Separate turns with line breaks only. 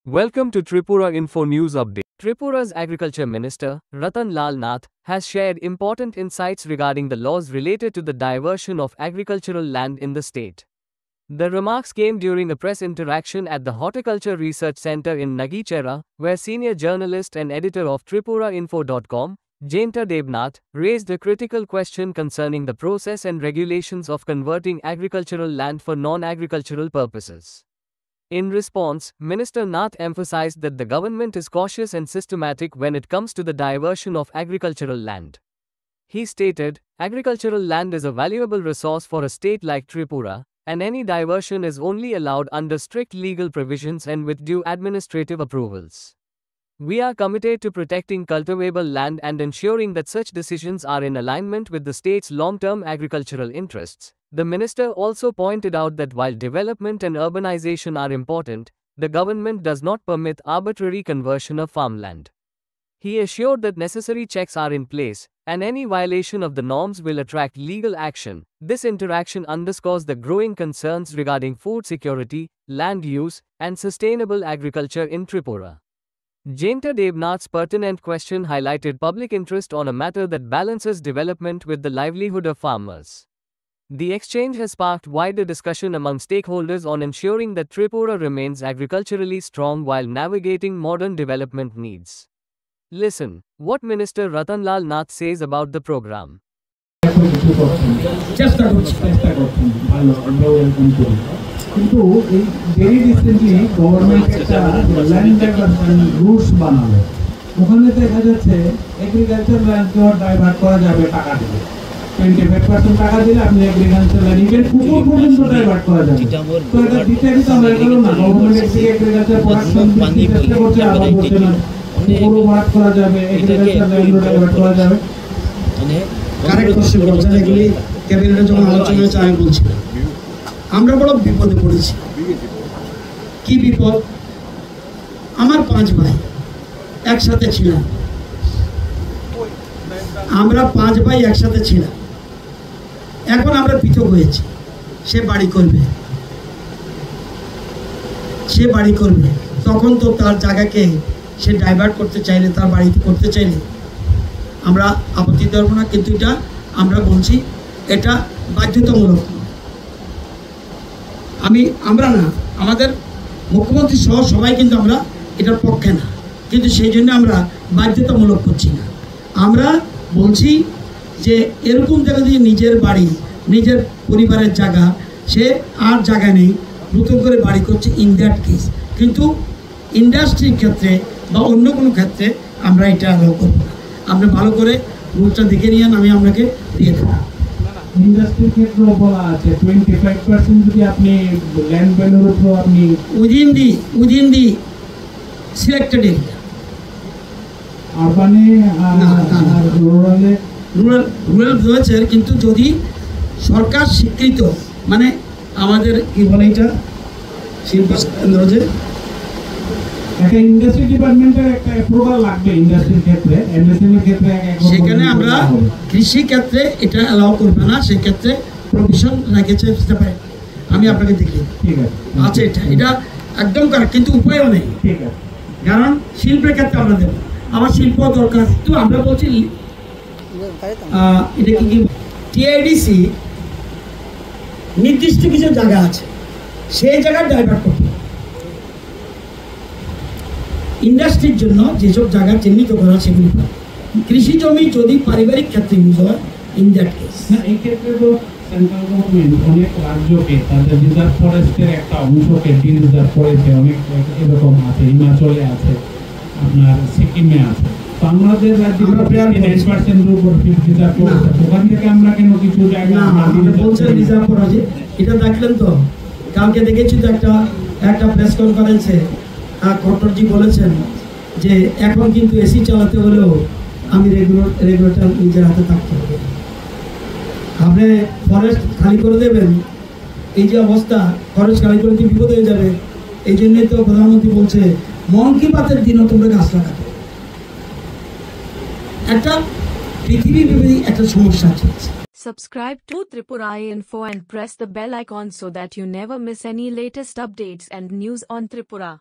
Welcome to Tripura Info News Update. Tripura's Agriculture Minister, Ratan Lal Nath, has shared important insights regarding the laws related to the diversion of agricultural land in the state. The remarks came during a press interaction at the Horticulture Research Center in Nagichera, where senior journalist and editor of TripuraInfo.com, Jainta Debnath, raised a critical question concerning the process and regulations of converting agricultural land for non-agricultural purposes. In response, Minister Nath emphasized that the government is cautious and systematic when it comes to the diversion of agricultural land. He stated, agricultural land is a valuable resource for a state like Tripura, and any diversion is only allowed under strict legal provisions and with due administrative approvals. We are committed to protecting cultivable land and ensuring that such decisions are in alignment with the state's long-term agricultural interests. The minister also pointed out that while development and urbanization are important, the government does not permit arbitrary conversion of farmland. He assured that necessary checks are in place, and any violation of the norms will attract legal action. This interaction underscores the growing concerns regarding food security, land use, and sustainable agriculture in Tripura. Jainta Debnath's pertinent question highlighted public interest on a matter that balances development with the livelihood of farmers. The exchange has sparked wider discussion among stakeholders on ensuring that Tripura remains agriculturally strong while navigating modern development needs. Listen, what Minister Ratan Lal Nath says about the program.
কিন্তু এই very recently government একটা land diversion rules বানালো। ওখানে দেখা যাচ্ছে agriculture ল্যান্ডকে divert করা যাবে টাকা দিয়ে, 25% টাকা দিলে আপনি এগ্রিকালচার ল্যান্ড ইভেন পুকুর পর্যন্ত ডাইভার্ট করা যাবে। তো এটা বিস্তারিত আমরা করলো না, গভর্নমেন্ট থেকে এগ্রিকালচার প্রোডাকশন চেষ্টা করছে, আবার বলছে না পুকুরও ভাগ করা যাবে, এগ্রিকালচার ল্যান্ডও ডাইভার্ট করা যাবে।
মানে কারেক্ট কোশ্চেন করছেন, এগুলি ক্যাবিনেটে যখন আলোচনা হয়েছে আমি বলছিলাম আমরা বড় বিপদে পড়েছি। কি বিপদ? আমার 5 ভাই একসাথে ছিলাম, আমরা 5 ভাই একসাথে ছিলাম, এখন আমরা পৃথক হয়েছি। সে বাড়ি করবে, তখন তো তার জায়গাকে সে ডাইভার্ট করতে চাইলে, তার বাড়িতে করতে চাইলে আমরা আপত্তি দেবো না, কিন্তু এটা আমরা বলছি এটা বাধ্যতামূলক। আমরা না, আমাদের মুখ্যমন্ত্রী সহ সবাই কিন্তু আমরা এটার পক্ষে না, কিন্তু সেই জন্য আমরা বাধ্যতামূলক করছি না। আমরা বলছি যে এরকম জায়গা দিয়ে নিজের বাড়ি, নিজের পরিবারের জায়গা, সে আর জায়গা নেই, নতুন করে বাড়ি করছে, ইন দ্যাট কেস। কিন্তু ইন্ডাস্ট্রির ক্ষেত্রে বা অন্য কোনো ক্ষেত্রে আমরা এটা অ্যালাউ করব না। আপনি ভালো করে রুলটা দেখে নিন, আমি আপনাকে দিয়ে দেবো।
ইন্ডাস্ট্রির ক্ষেত্রেও বলা আছে 25% যদি আপনি ল্যান্ড ভ্যালুর উপর আপনি
উইদিন দি সিলেক্টেড এরিয়া,
আরবানে
রুরাল রয়েছে, কিন্তু যদি সরকার স্বীকৃত, মানে আমাদের কি বলে এটা শিল্প কেন্দ্র, যে
একটা ইন্ডাস্ট্রি ডিপার্টমেন্টের একটা অ্যাপ্রুভাল লাগবে ইন্ডাস্ট্রির ক্ষেত্রে, এমএসএমই ক্ষেত্রে
সেখানে আমরা কৃষি ক্ষেত্রে এটা অ্যালাউ করবে না, সেক্ষেত্রে প্রভিশন রেখেছে। আমি আপনাকে দেখি,
ঠিক আছে,
এটা একদম কারেক্ট, কিন্তু উপায়ও নেই।
ঠিক আছে,
কারণ শিল্পের ক্ষেত্রে আমরা দেবো, আমার শিল্প দরকার। তো আমরা বলছি এটা কি টিআইডিসি নির্দিষ্ট কিছু জায়গা আছে, সেই জায়গায় ডাইভার্ট করতে ইন্ডাস্ট্রির জন্য যেসব জায়গা চিহ্নিত করা, সেগুলি কৃষি জমি যদি পারিবারিক ক্ষেত্রে ইউজ হয়, ইন দ্যাট কেস।
এই ক্ষেত্রে তো সেন্ট্রাল গভর্নমেন্ট অনেক রাজ্যকে তাদের রিজার্ভ ফরেস্টের একটা অংশকে ডিরিজার্ভ করেছে, অনেক এরকম আছে, হিমাচলে আছে, আপনার সিকিমে আছে। তো আমাদের রাজ্যে 10% উপর রিজার্ভ করেছে, ওখান থেকে আমরা কেন কিছু জায়গা
বলছেন রিজার্ভ করা? যে এটা দেখলেন তো, কালকে দেখেছি তো একটা প্রেস কনফারেন্সে খট্টরজি বলেছেন যে এখন কিন্তু এসি চালাতে হলেও আমি রেগুলেটর নিজের হাতে থাকতে হবে। আপনি ফরেস্ট খালি করে দেবেন, এই যে অবস্থা, ফরেস্ট খালি করে দিয়ে বিপদ হয়ে যাবে। এই জন্যই তো প্রধানমন্ত্রী বলছে মন কি বাতের দিনও তোমরা গাছ লাগাতে। একটা পৃথিবী বিরোধী একটা সমস্যা চলছে।
Subscribe to Tripura Info and press the bell icon so that you never miss any latest updates and news on Tripura.